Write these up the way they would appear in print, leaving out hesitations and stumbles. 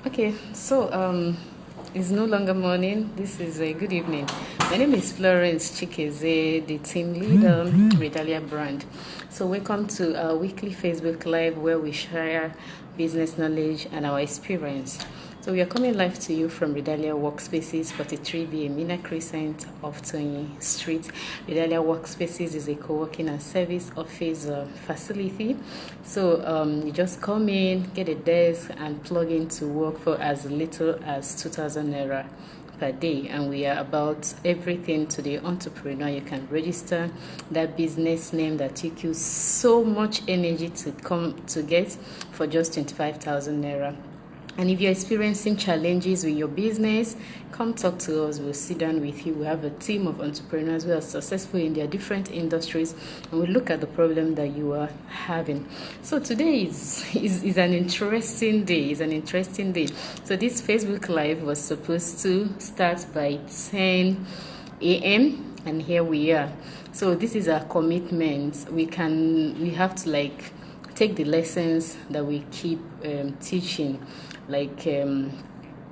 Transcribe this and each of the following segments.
Okay, so it's no longer morning. This is a good evening. My name is Florence Chikeze, the team leader, ReDahlia brand. So welcome to our weekly Facebook Live where we share business knowledge and our experience. So we are coming live to you from ReDahlia Workspaces, 43B Mina Crescent of Tony Street. ReDahlia Workspaces is a co-working and service office facility. So you just come in, get a desk, and plug in to work for as little as 2,000 naira per day, and we are about everything to the entrepreneur. You can register that business name that took you so much energy to come to get for just 25,000 naira. And if you're experiencing challenges with your business, come talk to us. We'll sit down with you. We have a team of entrepreneurs who are successful in their different industries, and we look at the problem that you are having. So today is an interesting day. It's an interesting day. So this Facebook Live was supposed to start by 10 a.m. and here we are. So this is our commitment. We have to take the lessons that we keep teaching,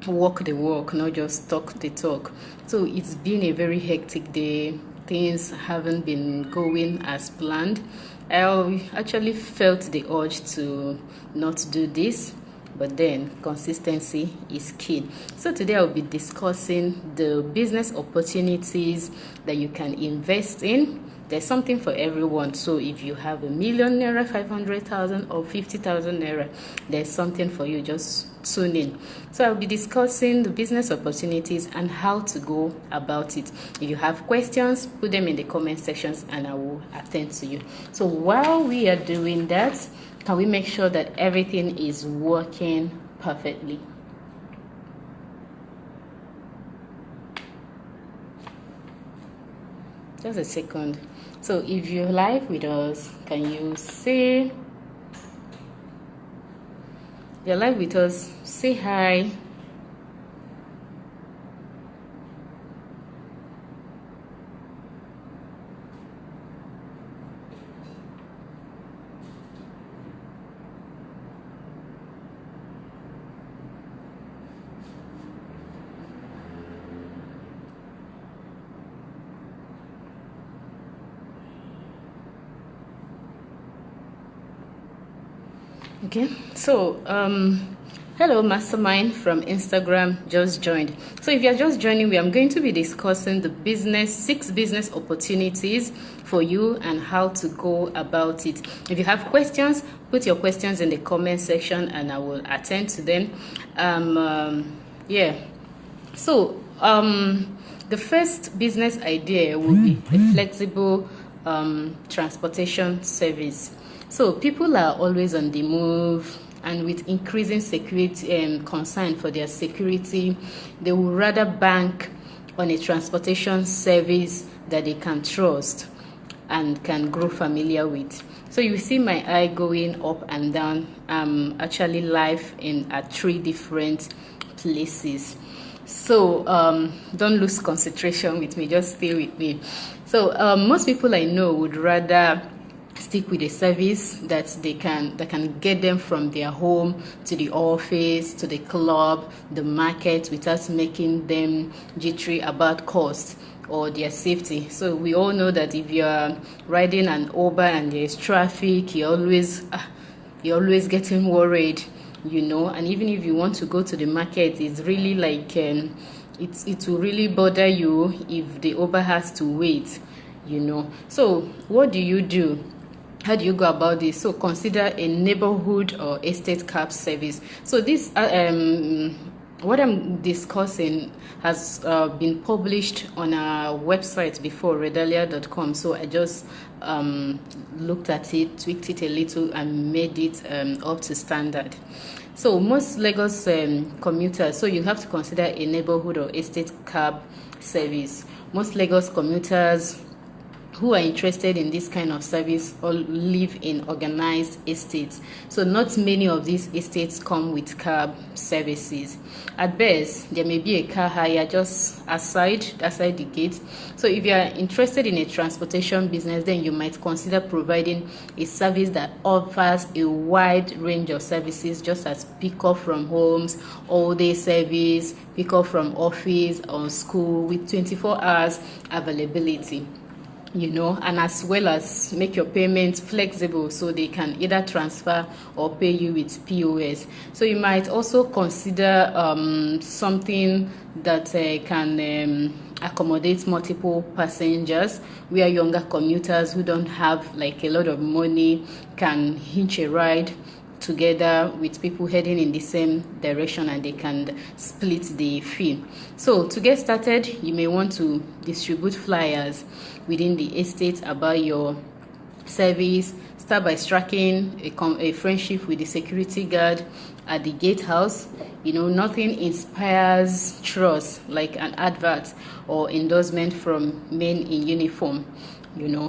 walk the walk, not just talk the talk. So it's been a very hectic day. Things haven't been going as planned. I actually felt the urge to not do this, but then consistency is key. So today I'll be discussing the business opportunities that you can invest in. There's something for everyone. So if you have 1 million naira, 500,000 or 50,000 naira, there's something for you. Just tune in. So I'll be discussing the business opportunities and how to go about it. If you have questions, put them in the comment sections and I will attend to you. So while we are doing that, can we make sure that everything is working perfectly? Just a second. So if you're live with us, can you say you're live with us? Say hi. Okay, so hello mastermind from Instagram just joined. So if you're just joining me, I'm going to be discussing the 6 business opportunities for you and how to go about it. If you have questions, put your questions in the comment section and I will attend to them. So the first business idea will be a flexible transportation service. So people are always on the move, and with increasing security and concern for their security, they would rather bank on a transportation service that they can trust and can grow familiar with. So you see my eye going up and down. I'm actually live at 3 different places. So don't lose concentration with me, just stay with me. So most people I know would rather stick with a service that can get them from their home to the office, to the club, the market, without making them jittery about cost or their safety. So we all know that if you're riding an Uber and there's traffic, you're always getting worried, and even if you want to go to the market, it's really it will really bother you if the Uber has to wait. So what do you do? How do you go about this? So consider a neighborhood or estate cab service. So this what I'm discussing has been published on our website before, ReDahlia.com. So I just looked at it, tweaked it a little, and made it up to standard. So most Lagos commuters, so you have to consider a neighborhood or estate cab service. Most Lagos commuters who are interested in this kind of service or live in organized estates. So not many of these estates come with cab services. At best, there may be a car hire just outside the gate. So if you are interested in a transportation business, then you might consider providing a service that offers a wide range of services, just as pick up from homes, all-day service, pick up from office or school with 24 hours availability. And as well as make your payments flexible, so they can either transfer or pay you with POS. So you might also consider something that can accommodate multiple passengers, where younger commuters who don't have like a lot of money can hitch a ride together with people heading in the same direction, and they can split the fee. So to get started, you may want to distribute flyers within the estate about your service. Start by striking a friendship with the security guard at the gatehouse. Nothing inspires trust like an advert or endorsement from men in uniform.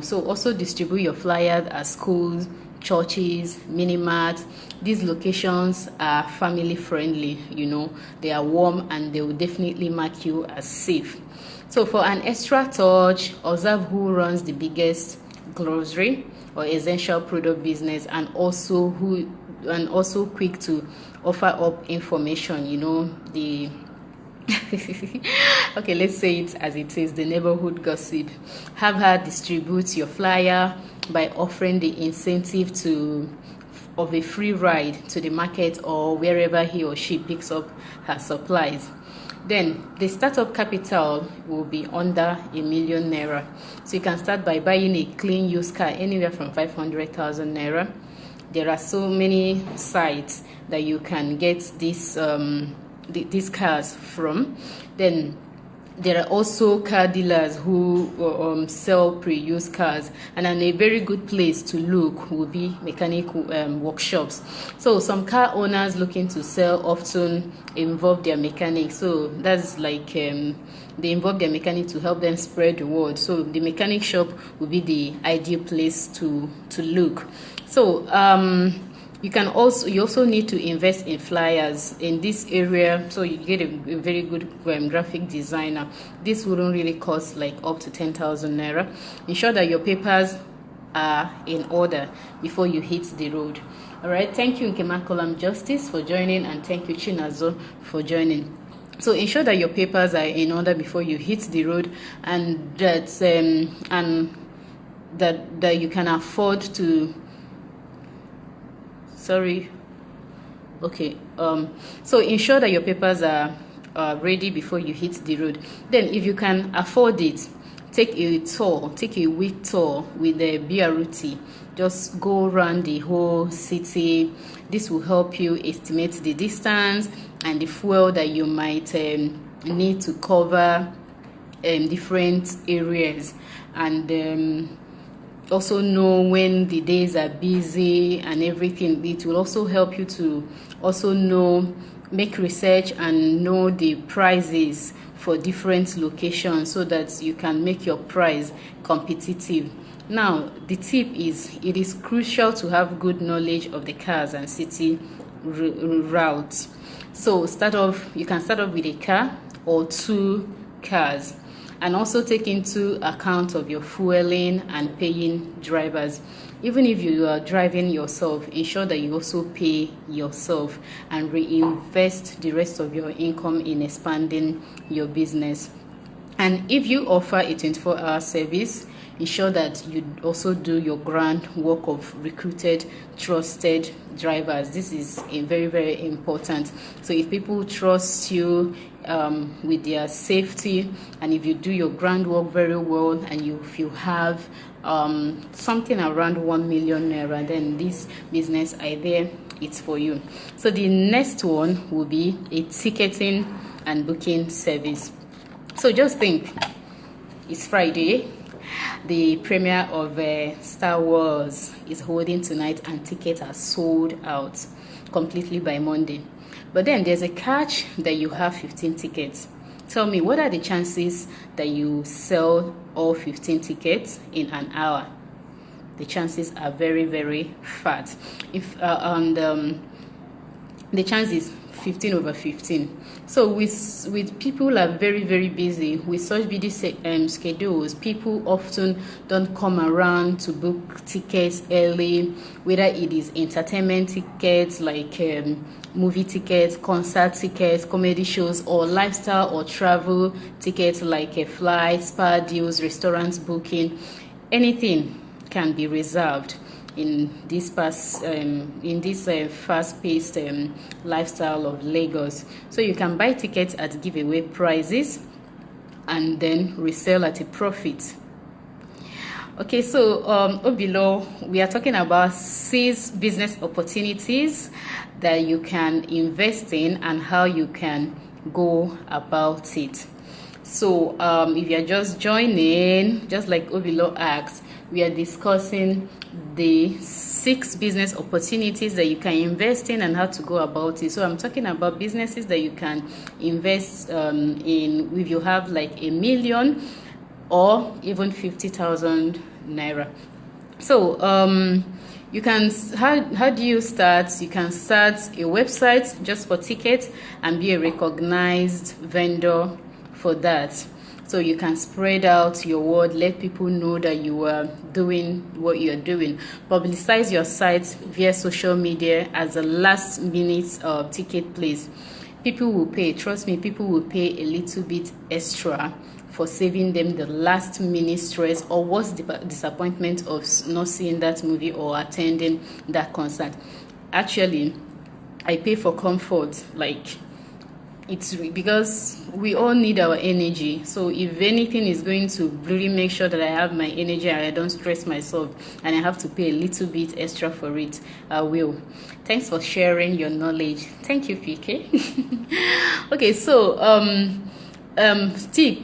So also distribute your flyers at schools, churches, mini marts. These locations are family friendly. They are warm, and they will definitely mark you as safe. So for an extra touch, observe who runs the biggest grocery or essential product business, and also quick to offer up information. The okay, let's say it as it is, the neighborhood gossip. Have her distribute your flyer by offering the incentive of a free ride to the market or wherever he or she picks up her supplies. Then the startup capital will be under #1,000,000 naira. So you can start by buying a clean used car anywhere from 500,000 naira. There are so many sites that you can get these cars from. Then there are also car dealers who sell pre-used cars, and a very good place to look will be mechanic workshops. So some car owners looking to sell often involve their mechanic. So that's like they involve their mechanic to help them spread the word. So the mechanic shop will be the ideal place to look. So you also need to invest in flyers in this area, so you get a very good graphic designer. This wouldn't really cost like up to 10,000 naira. Ensure that your papers are in order before you hit the road. All right, thank you Nkemakolam Justice for joining, and thank you Chinazo for joining. So ensure that your papers are in order before you hit the road, and that you can afford to so ensure that your papers are ready before you hit the road. Then if you can afford it, take a week tour with the BRT. Just go around the whole city. This will help you estimate the distance and the fuel that you might need to cover different areas, and also know when the days are busy and everything. It will also help you to make research and know the prices for different locations, so that you can make your price competitive. Now the tip is, it is crucial to have good knowledge of the cars and city routes. So you can start off with a car or 2 cars, and also take into account of your fueling and paying drivers. Even if you are driving yourself, ensure that you also pay yourself and reinvest the rest of your income in expanding your business. And if you offer a 24-hour service, ensure that you also do your groundwork of recruited, trusted drivers. This is very, very important. So if people trust you with their safety, and if you do your groundwork very well, and if you have something around 1,000,000 naira, then this business idea, it's for you. So the next one will be a ticketing and booking service. So just think, it's Friday. The premiere of Star Wars is holding tonight, and tickets are sold out completely by Monday. But then there's a catch that you have 15 tickets. Tell me, what are the chances that you sell all 15 tickets in an hour? The chances are very, very fat. If the chance is 15 over 15. So with people are very, very busy with such busy schedules, people often don't come around to book tickets early, whether it is entertainment tickets like movie tickets, concert tickets, comedy shows, or lifestyle or travel tickets like a flight, spa deals, restaurants booking. Anything can be reserved in this fast-paced lifestyle of Lagos. So you can buy tickets at giveaway prices and then resell at a profit. Okay, so below we are talking about 6 business opportunities that you can invest in and how you can go about it. So if you're just joining, just like Obilo asked, we are discussing the 6 business opportunities that you can invest in and how to go about it. So I'm talking about businesses that you can invest in if you have like $1 million or even 50,000 naira. So you can, how do you start? You can start a website just for tickets and be a recognized vendor for that. So you can spread out your word, let people know that you are doing what you're doing. Publicize your site via social media as a last minute ticket place. People will pay, trust me, people will pay a little bit extra for saving them the last minute stress or worse disappointment of not seeing that movie or attending that concert. Actually, I pay for comfort, like it's because we all need our energy. So if anything is going to really make sure that I have my energy and I don't stress myself and I have to pay a little bit extra for it, I will. Thanks for sharing your knowledge. Thank you, PK. Okay, so tip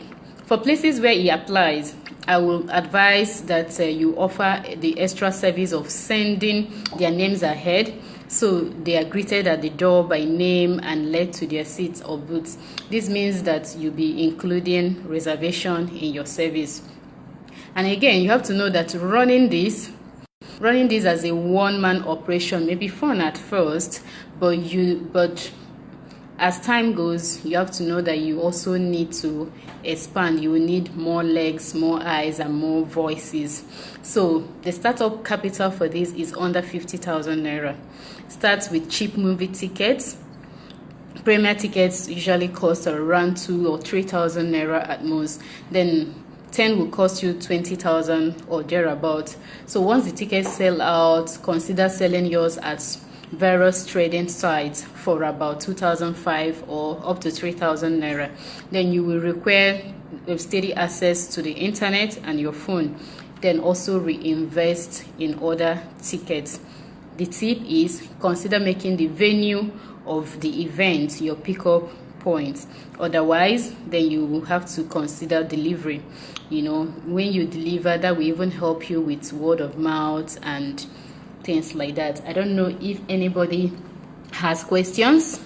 for places where it applies, I will advise that you offer the extra service of sending their names ahead, so they are greeted at the door by name and led to their seats or booths. This means that you'll be including reservation in your service. And again, you have to know that running this as a one-man operation may be fun at first, but as time goes, you have to know that you also need to expand. You will need more legs, more eyes, and more voices. So the startup capital for this is under 50,000 naira. Starts with cheap movie tickets. Premier tickets usually cost around 2,000 or 3,000 naira at most. Then 10 will cost you 20,000 or thereabout. So once the tickets sell out, consider selling yours at various trading sites for about 2,500 or up to 3,000 naira. Then you will require steady access to the internet and your phone. Then also reinvest in other tickets. The tip is consider making the venue of the event your pickup point. Otherwise, then you will have to consider delivery. You know, when you deliver, that will even help you with word of mouth and things like that. I don't know if anybody has questions.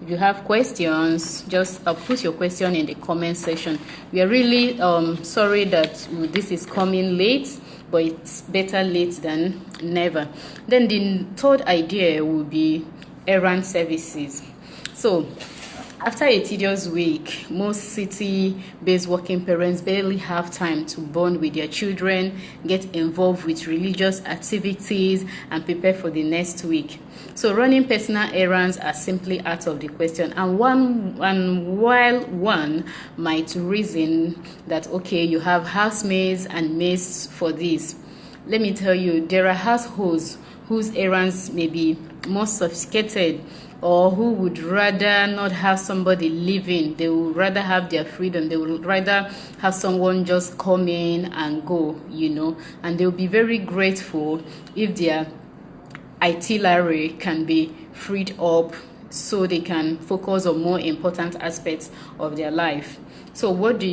If you have questions, just put your question in the comment section. We are really sorry that this is coming late, but it's better late than never. Then the third idea will be errand services. So after a tedious week, most city-based working parents barely have time to bond with their children, get involved with religious activities, and prepare for the next week. So running personal errands are simply out of the question. And while one might reason that, okay, you have housemaids and maids for this, let me tell you, there are households whose errands may be more sophisticated, or who would rather not have somebody living. They would rather have their freedom. They would rather have someone just come in and go, you know, and they'll be very grateful if their itinerary can be freed up so they can focus on more important aspects of their life. So what do?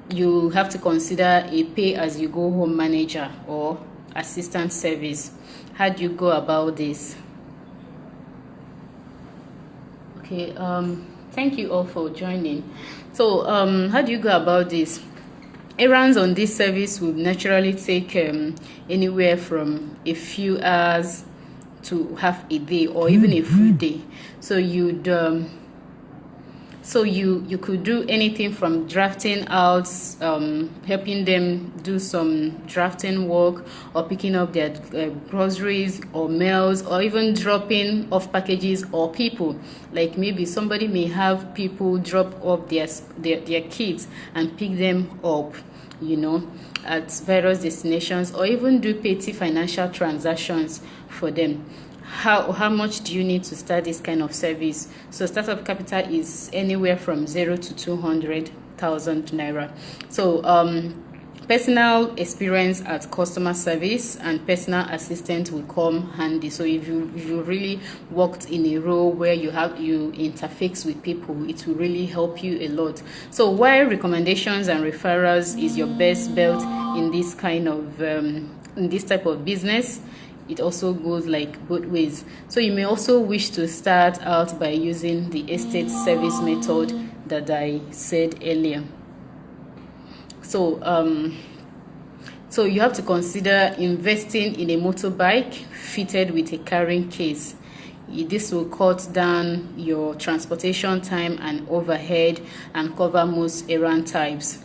You have to consider a pay-as-you-go-home manager or assistant service. How do you go about this? Okay, thank you all for joining. So how do you go about this? Errands on this service will naturally take anywhere from a few hours to half a day or even a full day. So you could do anything from drafting out, helping them do some drafting work, or picking up their groceries or mails, or even dropping off packages or people. Like maybe somebody may have people drop off their kids and pick them up, at various destinations, or even do petty financial transactions for them. How much do you need to start this kind of service? So startup capital is anywhere from 0 to 200,000 naira. So personal experience at customer service and personal assistant will come handy. So if you really worked in a role where you interface with people, it will really help you a lot. So while recommendations and referrals is your best bet in this kind of in this type of business, it also goes like both ways. So you may also wish to start out by using the estate service method that I said earlier. So so you have to consider investing in a motorbike fitted with a carrying case. This will cut down your transportation time and overhead and cover most errand types.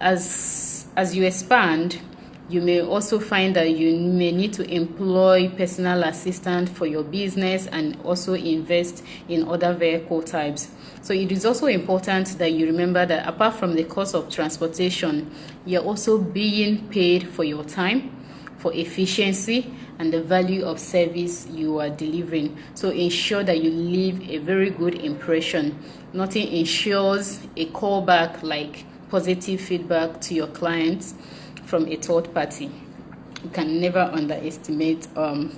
As you expand, you may also find that you may need to employ personal assistant for your business and also invest in other vehicle types. So it is also important that you remember that apart from the cost of transportation, you're also being paid for your time, for efficiency, and the value of service you are delivering. So ensure that you leave a very good impression. Nothing ensures a callback like positive feedback to your clients from a third party. You can never underestimate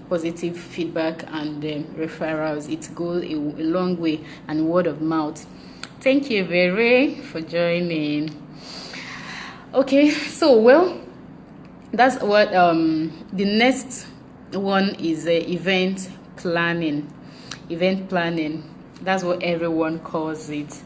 positive feedback and referrals. It goes a long way, and word of mouth. Thank you very for joining. Okay, so well, that's what the next one is event planning. Event planning, that's what everyone calls it.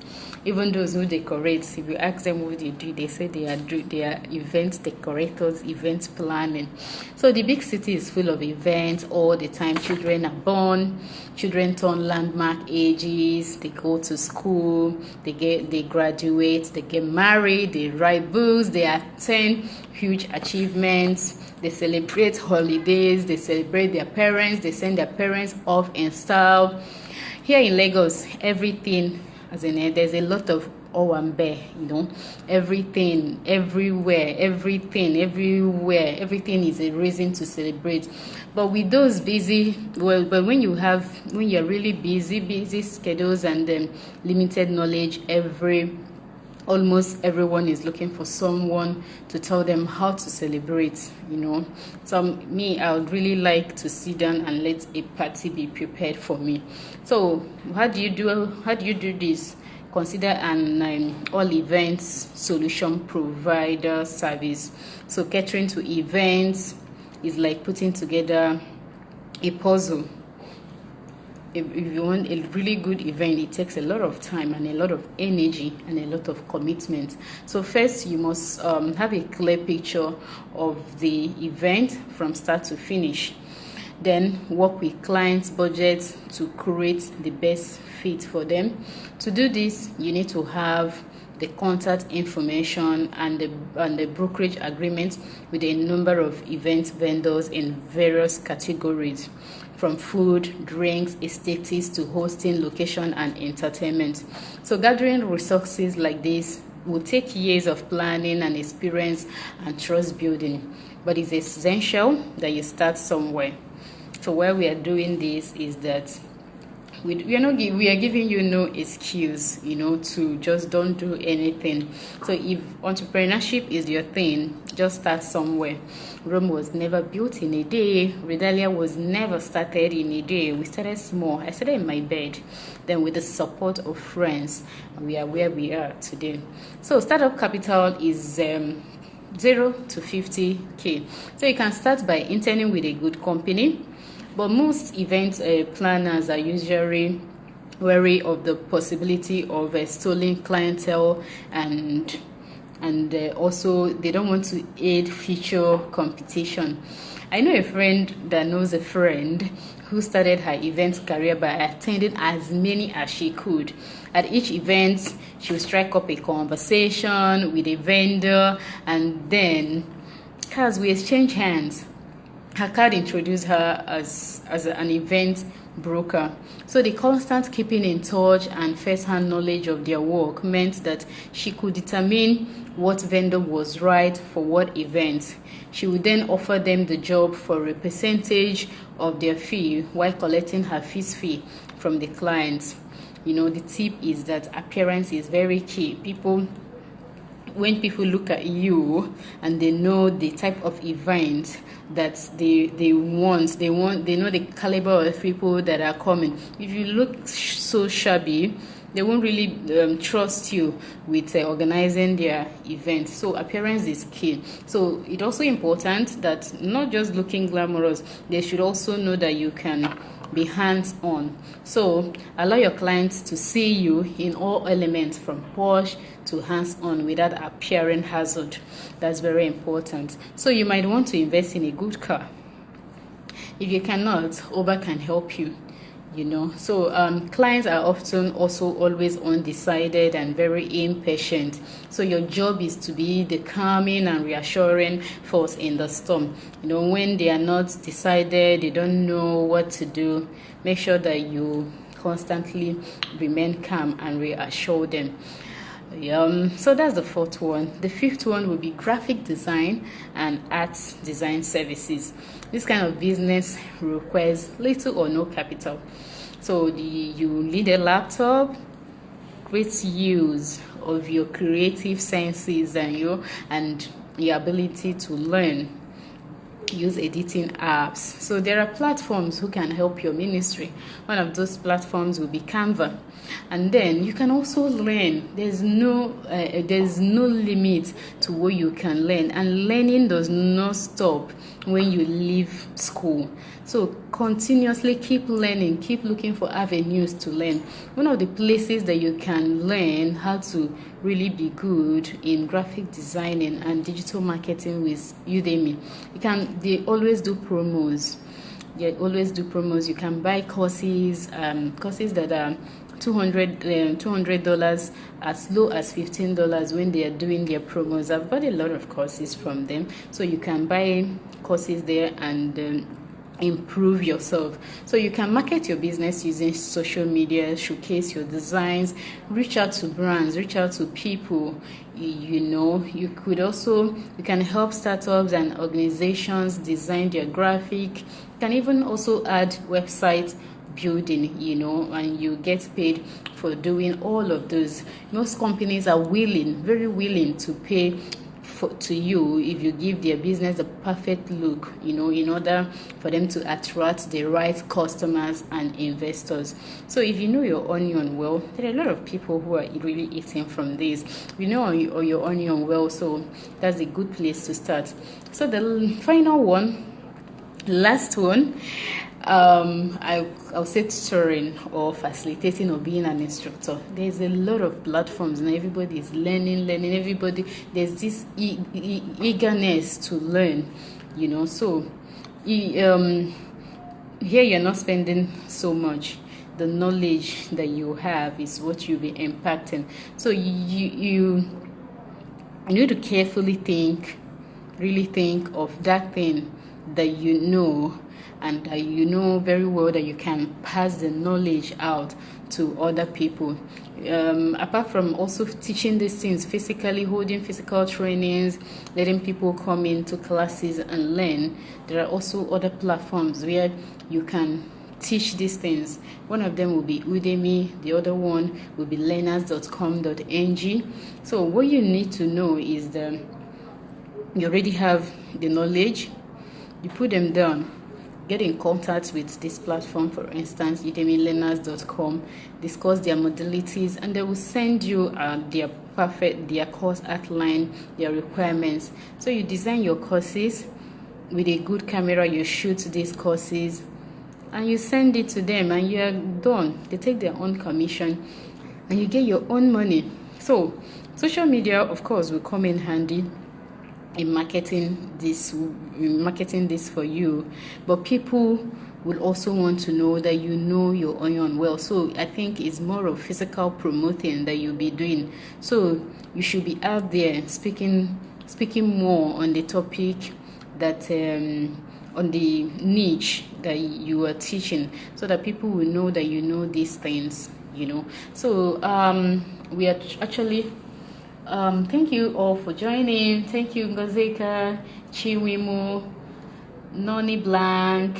Even those who decorate, if you ask them what they do, they say they are event decorators, event planning. So the big city is full of events all the time. Children are born, children turn landmark ages, they go to school, they graduate, they get married, they write books, they attend huge achievements, they celebrate holidays, they celebrate their parents, they send their parents off in style. Here in Lagos, everything, as in there's a lot of owambe, everything, everywhere, everything is a reason to celebrate. But with those but when you're really busy schedules and limited knowledge, almost everyone is looking for someone to tell them how to celebrate, So I would really like to sit down and let a party be prepared for me. So how do you do this? Consider an all events solution provider service. So catering to events is like putting together a puzzle. If you want a really good event, it takes a lot of time and a lot of energy and a lot of commitment. So first, you must have a clear picture of the event from start to finish. Then work with clients' budgets to create the best fit for them. To do this, you need to have the contact information and the brokerage agreement with a number of event vendors in various categories, from food, drinks, aesthetics to hosting, location, and entertainment. So gathering resources like this will take years of planning and experience and trust building, but it's essential that you start somewhere. So why we are doing this is that we are giving you no excuse, to just don't do anything. So if entrepreneurship is your thing, just start somewhere. Rome was never built in a day. ReDahlia was never started in a day. We started small. I started in my bed. Then with the support of friends, we are where we are today. So startup capital is 0 to 50K. So you can start by interning with a good company. But most event planners are usually wary of the possibility of a stolen clientele, and also they don't want to aid future competition. I know a friend that knows a friend who started her events career by attending as many as she could. At each event, she would strike up a conversation with a vendor, and then as we exchange hands, her card introduced her as an event broker. So the constant keeping in touch and first-hand knowledge of their work meant that she could determine what vendor was right for what event. She would then offer them the job for a percentage of their fee while collecting her fees fee from the clients. The tip is that appearance is very key. When people look at you and they know the type of event that they know the caliber of people that are coming. If you look so shabby, they won't really trust you with organizing their event. So appearance is key. So it's also important that not just looking glamorous, they should also know that you can be hands-on. So allow your clients to see you in all elements, from posh to hands-on, without appearing hazard. That's very important. So you might want to invest in a good car. If you cannot, Uber can help you. So clients are often also always undecided and very impatient. So your job is to be the calming and reassuring force in the storm. When they are not decided, they don't know what to do, make sure that you constantly remain calm and reassure them. So that's the fourth one. The fifth one will be graphic design and art design services. This kind of business requires little or no capital. So you need a laptop, great use of your creative senses and your ability to learn. Use editing apps. So there are platforms who can help your ministry. One of those platforms will be Canva. And then you can also learn. There's no limit to what you can learn, and learning does not stop when you leave school. So continuously keep learning, keep looking for avenues to learn. One of the places that you can learn how to really be good in graphic designing and digital marketing with Udemy. They always do promos. You can buy courses that are $200 as low as $15 when they are doing their promos. I've bought a lot of courses from them, so you can buy courses there and improve yourself. So you can market your business using social media, showcase your designs, reach out to brands, reach out to people. You can help startups and organizations design their graphic. You can even also add website building, and you get paid for doing all of those. Most companies are very willing to pay to you if you give their business a perfect look, in order for them to attract the right customers and investors. So if you know your onion well, there are a lot of people who are really eating from this. You know your onion well, so that's a good place to start. So the final one, last one, I'll say tutoring or facilitating or being an instructor. There's a lot of platforms and everybody is learning. There's this eagerness to learn, So here you're not spending so much. The knowledge that you have is what you'll be impacting. So you need to carefully really think of that thing that you know, and that you know very well that you can pass the knowledge out to other people. Apart from also teaching these things physically, holding physical trainings, letting people come into classes and learn, there are also other platforms where you can teach these things. One of them will be Udemy, the other one will be learners.com.ng. So what you need to know is that you already have the knowledge. You put them down, get in contact with this platform, for instance, udemylearners.com, discuss their modalities, and they will send you their course outline, their requirements. So you design your courses with a good camera, you shoot these courses, and you send it to them and you are done. They take their own commission and you get your own money. So social media, of course, will come in handy in marketing this for you, but people will also want to know that you know your onion well. So I think it's more of physical promoting that you'll be doing. So you should be out there speaking more on the topic that on the niche that you are teaching, so that people will know that you know these things, you know. So we are actually thank you all for joining. Thank you, Ngozeka, Chiwimo, Noni Blanc,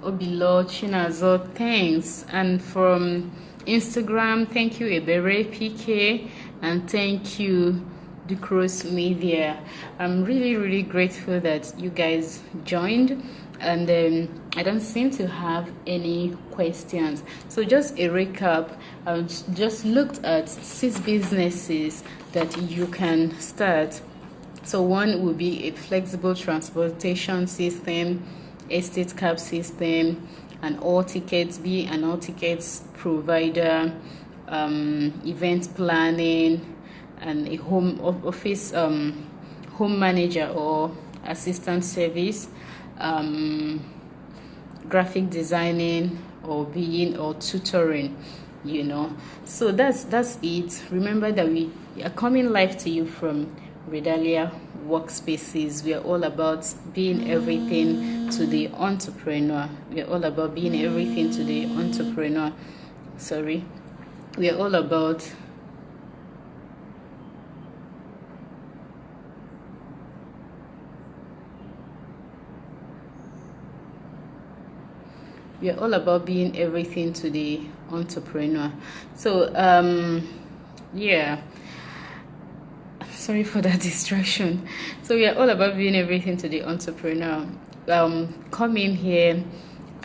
Obilo, Chinazo, thanks. And from Instagram, thank you, Ebere PK, and thank you, Ducros Media. I'm really grateful that you guys joined, and I don't seem to have any questions. So just a recap, I just looked at 6 businesses that you can start. So one will be a flexible transportation system, estate cab system, an all tickets provider, event planning, and a home office home manager or assistant service, graphic designing, or tutoring, you know. So that's it. Remember that we are coming live to you from ReDahlia Workspaces. We are all about being everything to the entrepreneur. We are all about being everything to the entrepreneur. We are all about being everything to the entrepreneur. So yeah, sorry for that distraction. So we are all about being everything to the entrepreneur. Come in here,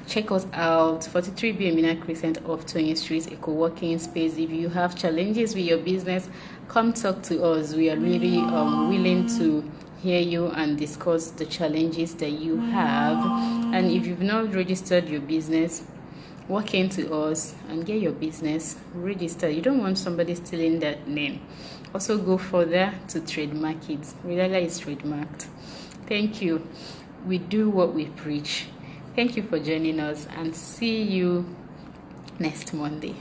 check us out. 43B Emina Crescent off 20th Street, a co-working space. If you have challenges with your business, come talk to us. We are really willing to hear you and discuss the challenges that you have. And if you've not registered your business, walk into us and get your business registered. You don't want somebody stealing that name. Also go further to trademark it. ReDahlia is trademarked. Thank you. We do what we preach. Thank you for joining us, and see you next Monday.